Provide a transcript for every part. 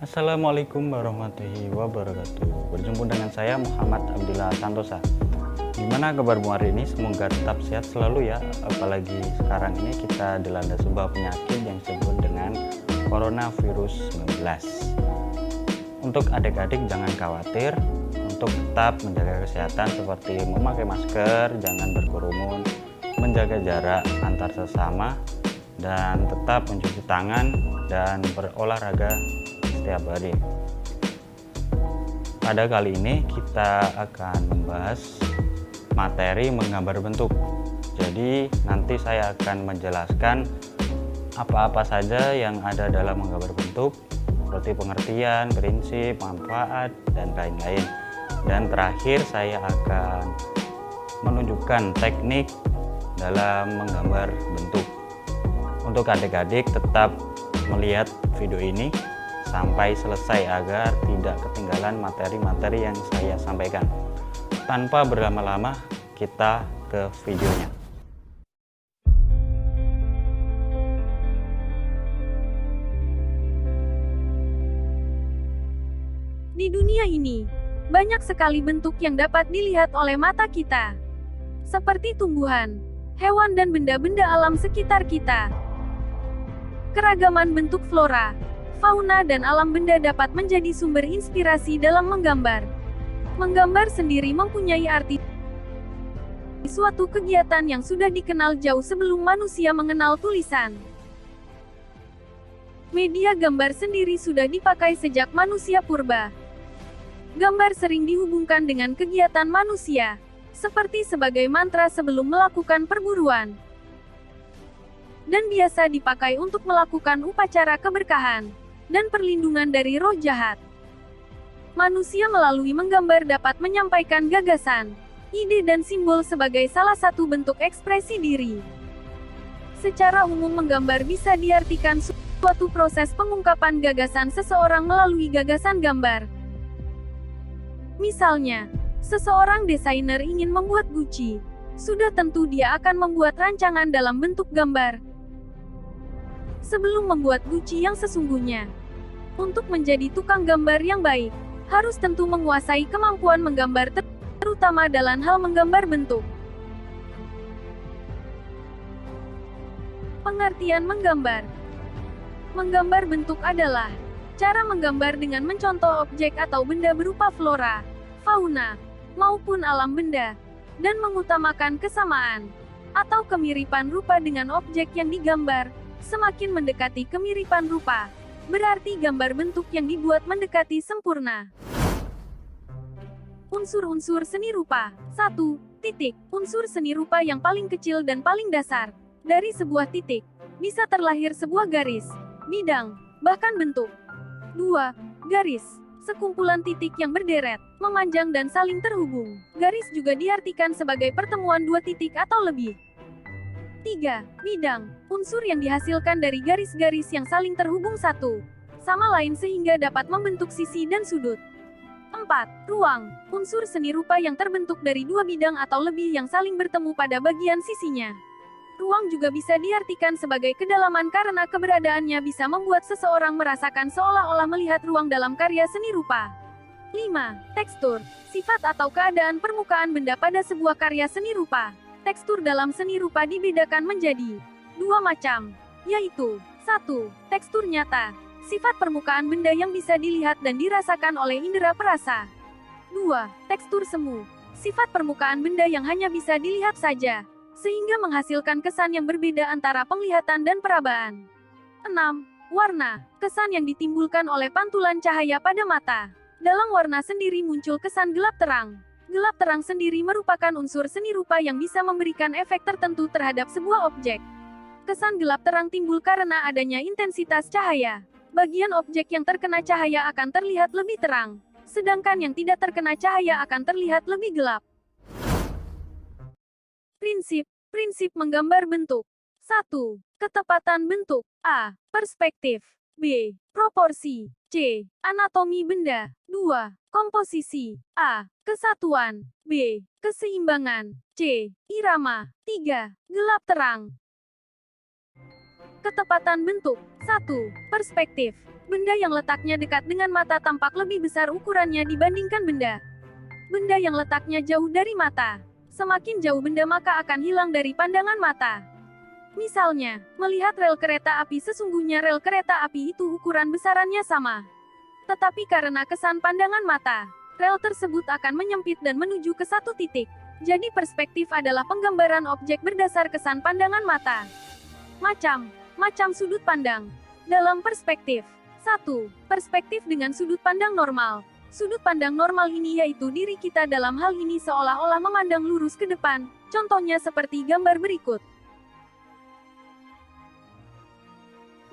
Assalamualaikum warahmatullahi wabarakatuh. Berjumpa dengan saya Muhammad Abdillah Santosa. Gimana kabarmu hari ini? Semoga tetap sehat selalu ya. Apalagi sekarang ini kita dilanda sebuah penyakit yang disebut dengan coronavirus 19. Untuk adik-adik jangan khawatir, untuk tetap menjaga kesehatan seperti memakai masker, jangan berkerumun, menjaga jarak antar sesama, dan tetap mencuci tangan dan berolahraga setiap hari. Pada kali ini kita akan membahas materi menggambar bentuk. Jadi nanti saya akan menjelaskan apa-apa saja yang ada dalam menggambar bentuk, seperti pengertian, prinsip, manfaat, dan lain-lain. Dan terakhir saya akan menunjukkan teknik dalam menggambar bentuk. Untuk adik-adik tetap melihat video ini sampai selesai agar tidak ketinggalan materi-materi yang saya sampaikan. Tanpa berlama-lama, kita ke videonya. Di dunia ini, banyak sekali bentuk yang dapat dilihat oleh mata kita. Seperti tumbuhan, hewan dan benda-benda alam sekitar kita. Keragaman bentuk flora, fauna dan alam benda dapat menjadi sumber inspirasi dalam menggambar. Menggambar sendiri mempunyai arti suatu kegiatan yang sudah dikenal jauh sebelum manusia mengenal tulisan. Media gambar sendiri sudah dipakai sejak manusia purba. Gambar sering dihubungkan dengan kegiatan manusia, seperti sebagai mantra sebelum melakukan perburuan, dan biasa dipakai untuk melakukan upacara keberkahan dan perlindungan dari roh jahat. Manusia melalui menggambar dapat menyampaikan gagasan, ide dan simbol sebagai salah satu bentuk ekspresi diri. Secara umum menggambar bisa diartikan suatu proses pengungkapan gagasan seseorang melalui gagasan gambar. Misalnya, seseorang desainer ingin membuat Gucci, sudah tentu dia akan membuat rancangan dalam bentuk gambar sebelum membuat Gucci yang sesungguhnya. Untuk menjadi tukang gambar yang baik, harus tentu menguasai kemampuan menggambar terutama dalam hal menggambar bentuk. Pengertian menggambar. Menggambar bentuk adalah cara menggambar dengan mencontoh objek atau benda berupa flora, fauna, maupun alam benda, dan mengutamakan kesamaan atau kemiripan rupa dengan objek yang digambar. Semakin mendekati kemiripan rupa, berarti gambar bentuk yang dibuat mendekati sempurna. Unsur-unsur seni rupa. 1. Titik. Unsur seni rupa yang paling kecil dan paling dasar. Dari sebuah titik, bisa terlahir sebuah garis, bidang, bahkan bentuk. 2. Garis. Sekumpulan titik yang berderet, memanjang dan saling terhubung. Garis juga diartikan sebagai pertemuan dua titik atau lebih. 3. Bidang. Unsur yang dihasilkan dari garis-garis yang saling terhubung satu sama lain sehingga dapat membentuk sisi dan sudut. 4. Ruang. Unsur seni rupa yang terbentuk dari dua bidang atau lebih yang saling bertemu pada bagian sisinya. Ruang juga bisa diartikan sebagai kedalaman karena keberadaannya bisa membuat seseorang merasakan seolah-olah melihat ruang dalam karya seni rupa. 5. Tekstur. Sifat atau keadaan permukaan benda pada sebuah karya seni rupa. Tekstur dalam seni rupa dibedakan menjadi dua macam, yaitu 1. Tekstur nyata. Sifat permukaan benda yang bisa dilihat dan dirasakan oleh indera perasa. 2. Tekstur semu. Sifat permukaan benda yang hanya bisa dilihat saja, sehingga menghasilkan kesan yang berbeda antara penglihatan dan perabaan. 6. Warna. Kesan yang ditimbulkan oleh pantulan cahaya pada mata. Dalam warna sendiri muncul kesan gelap terang. Gelap terang sendiri merupakan unsur seni rupa yang bisa memberikan efek tertentu terhadap sebuah objek. Kesan gelap terang timbul karena adanya intensitas cahaya. Bagian objek yang terkena cahaya akan terlihat lebih terang, sedangkan yang tidak terkena cahaya akan terlihat lebih gelap. Prinsip menggambar bentuk. 1. Ketepatan bentuk. A. Perspektif. B. Proporsi. C. Anatomi benda. 2. Komposisi. A. Kesatuan. B. Keseimbangan. C. Irama. 3. Gelap terang. Ketepatan bentuk. 1. Perspektif. Benda yang letaknya dekat dengan mata tampak lebih besar ukurannya dibandingkan benda yang letaknya jauh dari mata. Semakin jauh benda maka akan hilang dari pandangan mata. Misalnya, melihat rel kereta api, sesungguhnya rel kereta api itu ukuran besarannya sama. Tetapi karena kesan pandangan mata, rel tersebut akan menyempit dan menuju ke satu titik. Jadi perspektif adalah penggambaran objek berdasar kesan pandangan mata. Macam sudut pandang. Dalam perspektif. 1. Perspektif dengan sudut pandang normal. Sudut pandang normal ini yaitu diri kita, dalam hal ini seolah-olah memandang lurus ke depan, contohnya seperti gambar berikut.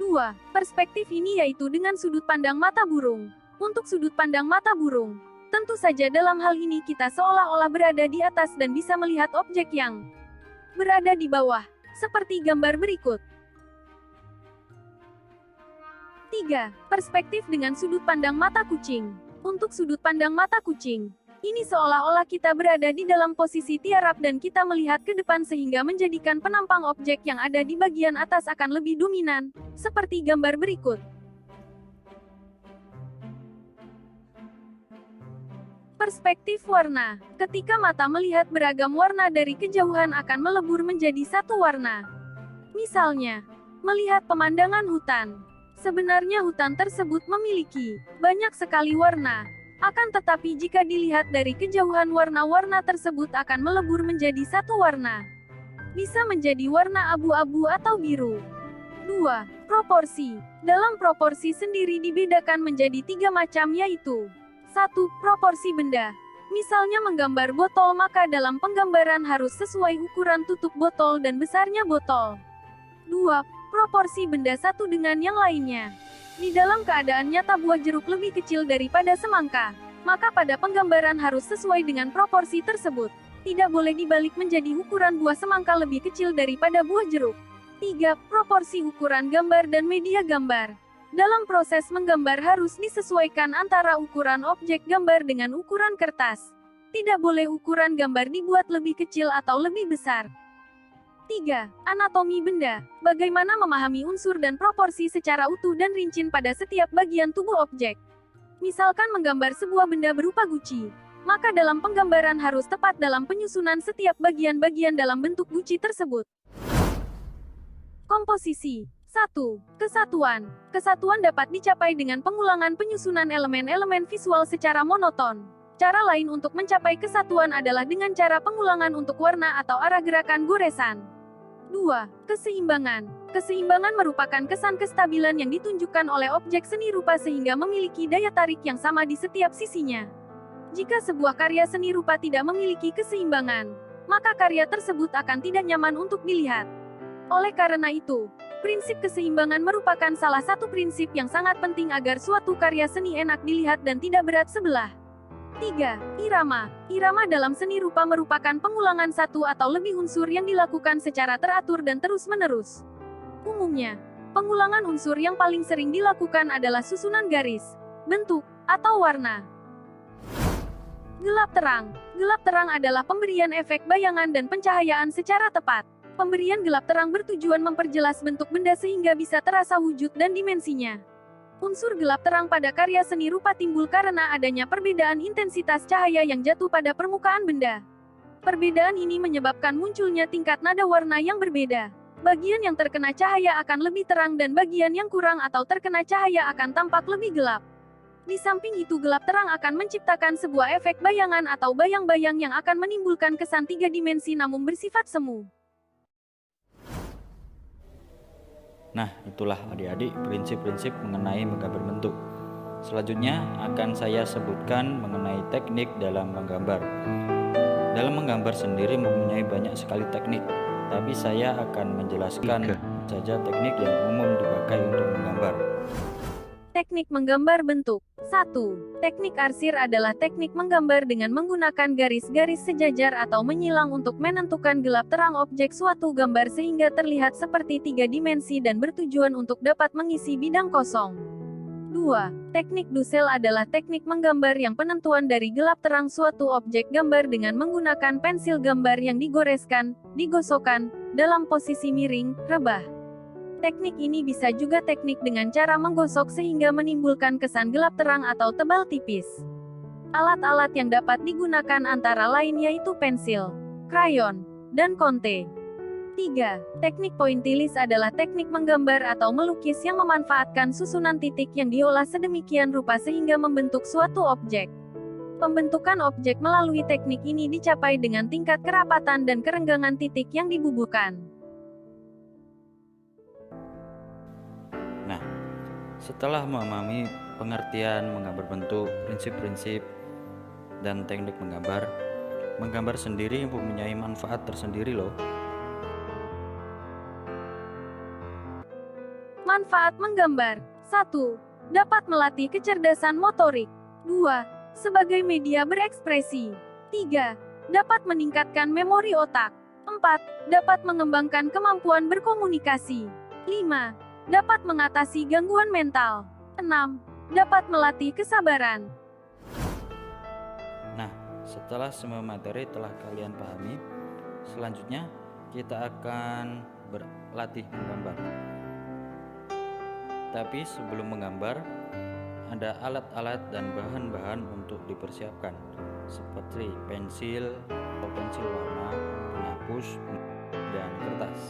2. Perspektif ini yaitu dengan sudut pandang mata burung. Untuk sudut pandang mata burung, tentu saja dalam hal ini kita seolah-olah berada di atas dan bisa melihat objek yang berada di bawah, seperti gambar berikut. 3. Perspektif dengan sudut pandang mata kucing. Untuk sudut pandang mata kucing, ini seolah-olah kita berada di dalam posisi tiarap dan kita melihat ke depan sehingga menjadikan penampang objek yang ada di bagian atas akan lebih dominan, seperti gambar berikut. Perspektif warna. Ketika mata melihat beragam warna dari kejauhan akan melebur menjadi satu warna. Misalnya, melihat pemandangan hutan. Sebenarnya hutan tersebut memiliki banyak sekali warna. Akan tetapi jika dilihat dari kejauhan warna-warna tersebut akan melebur menjadi satu warna. Bisa menjadi warna abu-abu atau biru. 2. Proporsi. Dalam proporsi sendiri dibedakan menjadi 3 macam yaitu 1. Proporsi benda. Misalnya menggambar botol maka dalam penggambaran harus sesuai ukuran tutup botol dan besarnya botol. 2. Proporsi benda satu dengan yang lainnya. Di dalam keadaan nyata buah jeruk lebih kecil daripada semangka, maka pada penggambaran harus sesuai dengan proporsi tersebut. Tidak boleh dibalik menjadi ukuran buah semangka lebih kecil daripada buah jeruk. 3. Proporsi ukuran gambar dan media gambar. Dalam proses menggambar harus disesuaikan antara ukuran objek gambar dengan ukuran kertas. Tidak boleh ukuran gambar dibuat lebih kecil atau lebih besar. 3. Anatomi benda. Bagaimana memahami unsur dan proporsi secara utuh dan rinci pada setiap bagian tubuh objek. Misalkan menggambar sebuah benda berupa guci, maka dalam penggambaran harus tepat dalam penyusunan setiap bagian-bagian dalam bentuk guci tersebut. Komposisi. 1. Kesatuan. Kesatuan dapat dicapai dengan pengulangan penyusunan elemen-elemen visual secara monoton. Cara lain untuk mencapai kesatuan adalah dengan cara pengulangan untuk warna atau arah gerakan goresan. 2. Keseimbangan. Keseimbangan merupakan kesan kestabilan yang ditunjukkan oleh objek seni rupa sehingga memiliki daya tarik yang sama di setiap sisinya. Jika sebuah karya seni rupa tidak memiliki keseimbangan, maka karya tersebut akan tidak nyaman untuk dilihat. Oleh karena itu, prinsip keseimbangan merupakan salah satu prinsip yang sangat penting agar suatu karya seni enak dilihat dan tidak berat sebelah. 3. Irama. Irama dalam seni rupa merupakan pengulangan satu atau lebih unsur yang dilakukan secara teratur dan terus-menerus. Umumnya, pengulangan unsur yang paling sering dilakukan adalah susunan garis, bentuk, atau warna. Gelap terang. Gelap terang adalah pemberian efek bayangan dan pencahayaan secara tepat. Pemberian gelap terang bertujuan memperjelas bentuk benda sehingga bisa terasa wujud dan dimensinya. Unsur gelap terang pada karya seni rupa timbul karena adanya perbedaan intensitas cahaya yang jatuh pada permukaan benda. Perbedaan ini menyebabkan munculnya tingkat nada warna yang berbeda. Bagian yang terkena cahaya akan lebih terang dan bagian yang kurang atau terkena cahaya akan tampak lebih gelap. Di samping itu gelap terang akan menciptakan sebuah efek bayangan atau bayang-bayang yang akan menimbulkan kesan 3 dimensi namun bersifat semu. Nah, itulah adik-adik prinsip-prinsip mengenai menggambar bentuk. Selanjutnya akan saya sebutkan mengenai teknik dalam menggambar. Dalam menggambar sendiri mempunyai banyak sekali teknik, tapi saya akan menjelaskan saja teknik yang umum dipakai untuk menggambar. Teknik menggambar bentuk. 1. Teknik arsir adalah teknik menggambar dengan menggunakan garis-garis sejajar atau menyilang untuk menentukan gelap terang objek suatu gambar sehingga terlihat seperti 3 dimensi dan bertujuan untuk dapat mengisi bidang kosong. 2. Teknik Dussel adalah teknik menggambar yang penentuan dari gelap terang suatu objek gambar dengan menggunakan pensil gambar yang digoreskan, digosokkan, dalam posisi miring, rebah. Teknik ini bisa juga teknik dengan cara menggosok sehingga menimbulkan kesan gelap terang atau tebal tipis. Alat-alat yang dapat digunakan antara lain yaitu pensil, krayon, dan konte. 3. Teknik pointillis adalah teknik menggambar atau melukis yang memanfaatkan susunan titik yang diolah sedemikian rupa sehingga membentuk suatu objek. Pembentukan objek melalui teknik ini dicapai dengan tingkat kerapatan dan kerenggangan titik yang dibubuhkan. Nah, setelah memahami pengertian menggambar bentuk, prinsip-prinsip, dan teknik menggambar sendiri mempunyai manfaat tersendiri loh. Manfaat menggambar. 1. Dapat melatih kecerdasan motorik. 2. Sebagai media berekspresi. 3. Dapat meningkatkan memori otak. 4. Dapat mengembangkan kemampuan berkomunikasi. 5. Dapat mengatasi gangguan mental. 6. Dapat melatih kesabaran. Nah, setelah semua materi telah kalian pahami, selanjutnya kita akan berlatih menggambar. Tapi sebelum menggambar, ada alat-alat dan bahan-bahan untuk dipersiapkan, seperti pensil atau pensil warna, penghapus, dan kertas.